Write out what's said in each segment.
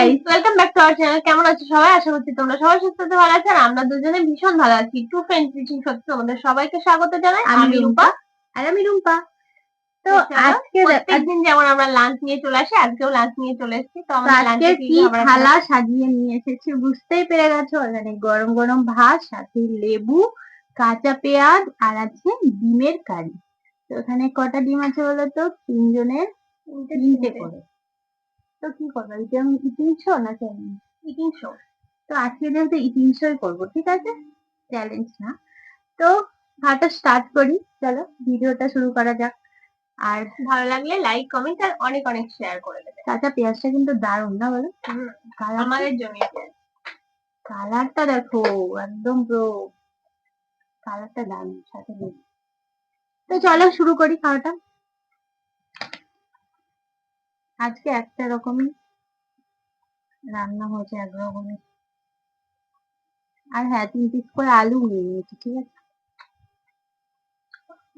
Guys, welcome back to our channel. কেমন আছো সবাই? আশা করছি তোমরা সবাই সুস্থ আছো, ভালো আছো। আর আমরা দুজনে ভীষণ ভালো আছি। টু ফ্রেন্ডস টিচিং সত্যি তোমাদের সবাইকে স্বাগত জানাই। আমি রূপা আর আমি রুম্পা। তো আজকে প্রত্যেকদিন যেমন আমরা লাঞ্চ নিয়ে চলে আসি, আজকেও লাঞ্চ নিয়ে চলে এসেছি। তো আমাদের আজকে লাঞ্চে কি থালা সাজিয়ে নিয়ে এসেছি বুঝতেই পেরে গেছো। এখানে গরম গরম ভাত, সাথে লেবু, কাঁচা পেঁয়াজ আর আছে ডিমের কারি। তো এখানে কটা ডিম আছে বলো তো? তিনজনের তিনটে করে। তো কি করবো, ইটিং শো না চ্যালেঞ্জ? Eating show. তো আজকে যেহেতু ইটিং শোই করবো, ঠিক আছে, চ্যালেঞ্জ না। তো ভাতটা স্টার্ট করি, চলো ভিডিওটা শুরু করা যাক। আর ভালো লাগলে লাইক, কমেন্ট আর অনেক অনেক শেয়ার করে দেবে। কাঁচা পেঁয়াজটা কিন্তু দারুণ না বলো? আমাদের জন্য কালারটা দেখো, একদম পুরো কালারটা দারুণ সাথে লেবু। তো চলো শুরু করি খাওয়াটা। আজকে একটা রকমই রান্না হয়েছে, এক রকমের। আর হ্যাঁ, 3 পিস করে আলু নিয়ে নিয়েছি, ঠিক আছে।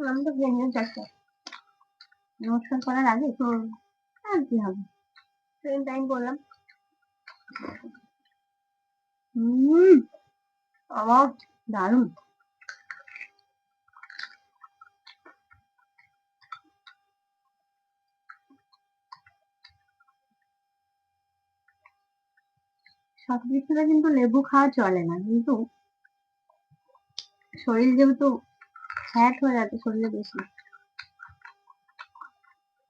আমি তো ভেঙে যাচ্ছে নমস্কার করার আগে তো আর কি হবে, সেম টাইম বললাম। আমার দারুণ। সব কিছুতে কিন্তু লেবু খাওয়া চলে না, কিন্তু শরীর যেহেতু ফ্যাট হয়ে যাচ্ছে শরীরে বেশি,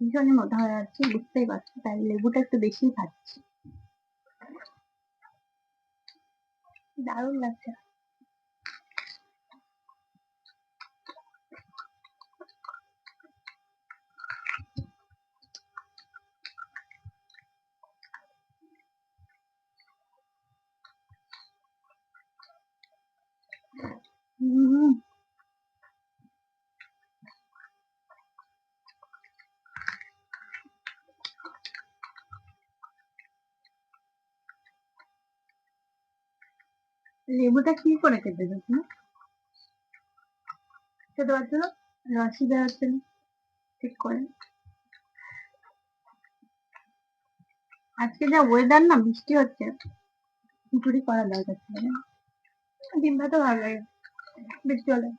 ভীষণই মোটা হয়ে যাচ্ছে, বুঝতেই পারছি, তাই লেবুটা একটু বেশি খাচ্ছি। দারুণ লাগছে। লেবুটা কি করে খেতে পারছি না, খেতে পারছো না? রসই বেরোচ্ছে না ঠিক করে। আজকে যা ওয়েদার না, বৃষ্টি হচ্ছে, খিচুড়ি করা দরকার ছিল না? ডিম ভাতও ভালো লাগে বৃষ্টি হলে।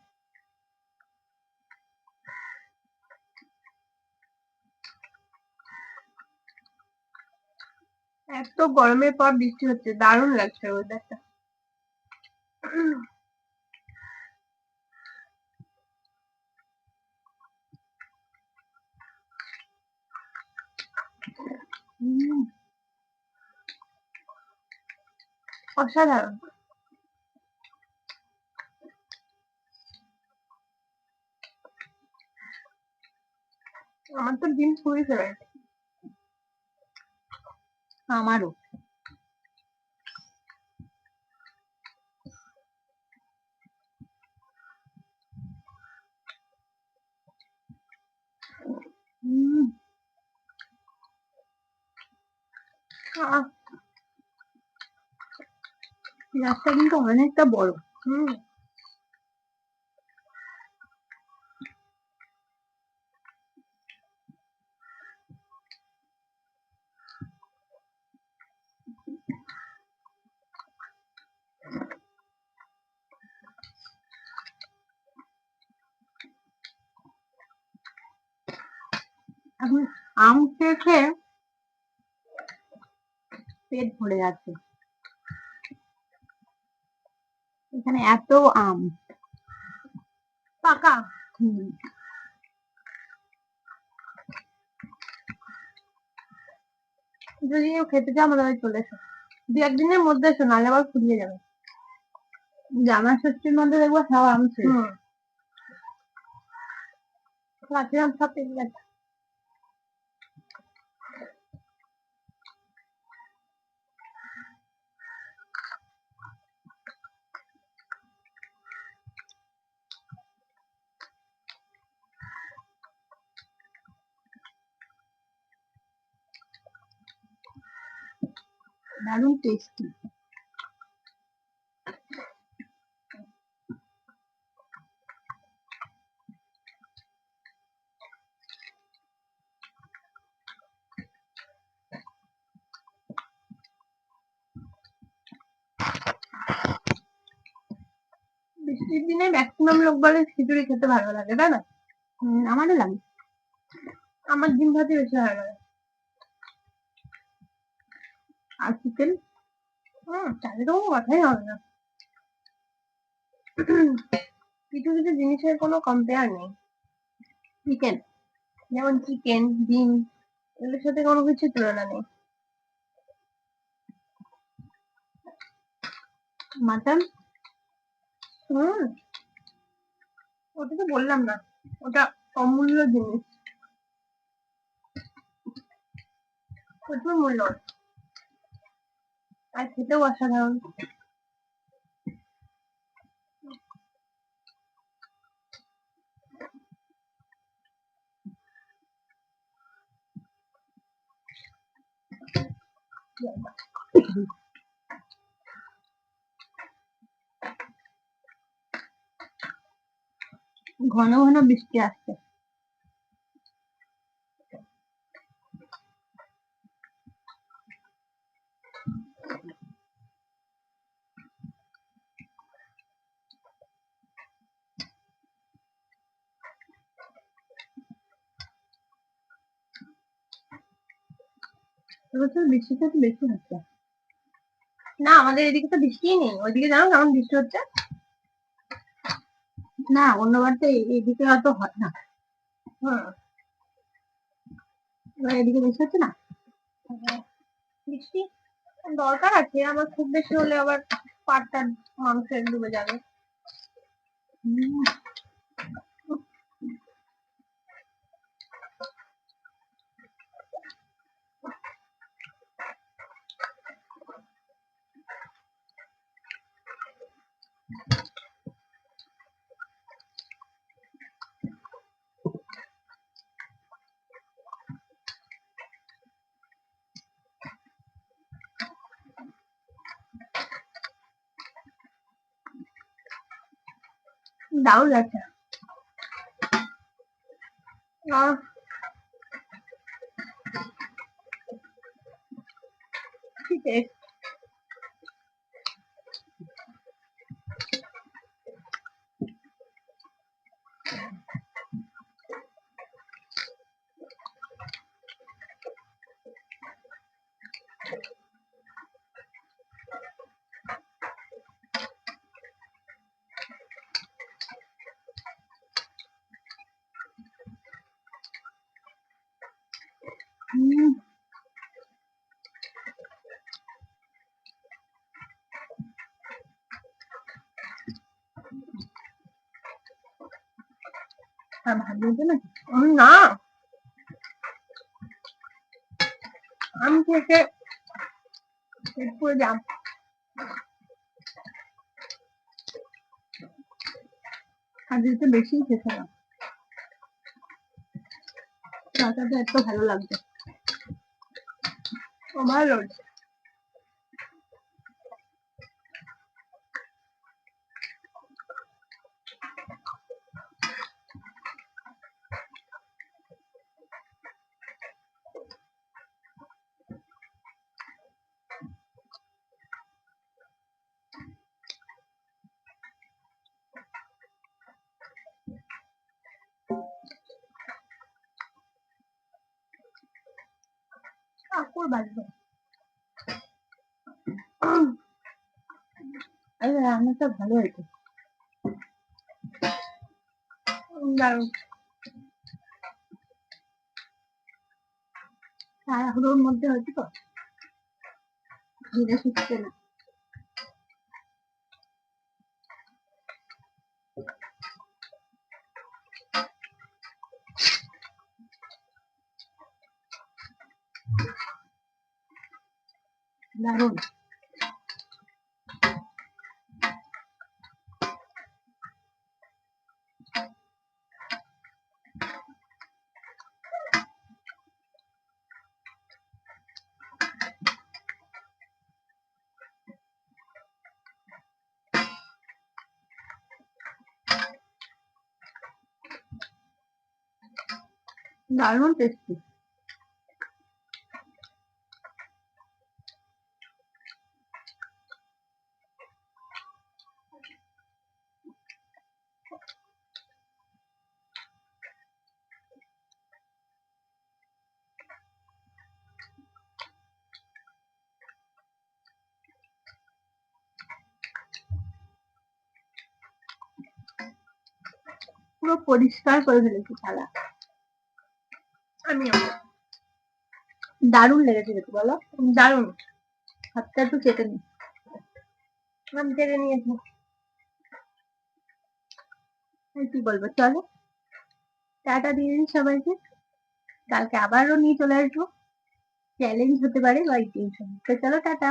এত গরমের পর বৃষ্টি হচ্ছে, দারুণ লাগছে ওয়েদারটা। অসাধারণ। আমার তো ডিম খুবই ফেভারিট। আমারও। পেঁয়াজটা কিন্তু অনেকটা বড়। এখন আম খেয়ে খেয়ে পেট ভরে যাচ্ছে। এখানে এত আম পাকা। যদি কেউ খেতে চাও আমাদের বাড়ি চলে এসো, 2-1 দিনের মধ্যে এসো, নাহলে আবার ফুরিয়ে যাবে। জামা ষষ্ঠীর মধ্যে দেখবো সব আম শেষ। কাঁচা আম সব পেকে গেছে। দারুণ টেস্টি। শীতের দিনে ম্যাক্সিমাম লোক বলে খিচুড়ি খেতে ভালো লাগে, তাই না? আমারও লাগে। আমার ডিম ভাজি বেশি ভালো লাগে। আর চিকেন? তাদের তো কোনো কথাই হবে না। কিছু কিছু জিনিসের কোনো কম্পেয়ার নেই। চিকেন, যেমন চিকেন, ডিম, এগুলোর সাথে কোনো কিছু তুলনা নেই। মাটন? ওটা তো বললাম না, ওটা অমূল্য জিনিস, প্রচুর মূল্য আর খেতেও অসাধারণ। ঘন ঘন বৃষ্টি আসছে। এবছর বৃষ্টিটা একটু বেশি হচ্ছে। না, আমাদের এদিকে তো বৃষ্টিই নেই। ওইদিকে জানো কেমন বৃষ্টি হচ্ছে? না, অন্যবার তো এদিকে অত হয় না। এবার এদিকে বেশি হচ্ছে না। বৃষ্টি দরকার আছে, আবার খুব বেশি হলে আবার পাটটা মানুষের ডুবে যাবে। দারুণ লাগছে। কি taste? আর ভাত বলছে নাকি? না, আমি খেতে পেট পুরো জাম। আজকে তো বেশি খেয়েছিলাম। চাটাটা এত ভালো লাগছে। ভালো। কাকুর বাজবে। আরে রান্নাটা ভালো হয়েছে। দারুণ। তাড়াহুড়োর মধ্যে হয়েছে তো, ধীরে শিখছে না। দারুণ। দারুণ টেস্টি। পুরো পরিষ্কার করে ফেলেছি থালা। আমিও। দারুণ লেগেছে দেখতে, বলো? দারুণ। হাতটা একটু চেটে নি। আমি চেড়ে নিয়েছি। কি বলবো, চলো টাটা দিয়ে দিই সবাইকে। কালকে আবারও নিয়ে চলে আসবো, চ্যালেঞ্জ হতে পারে বা টেনশন। তো চলো টাটা।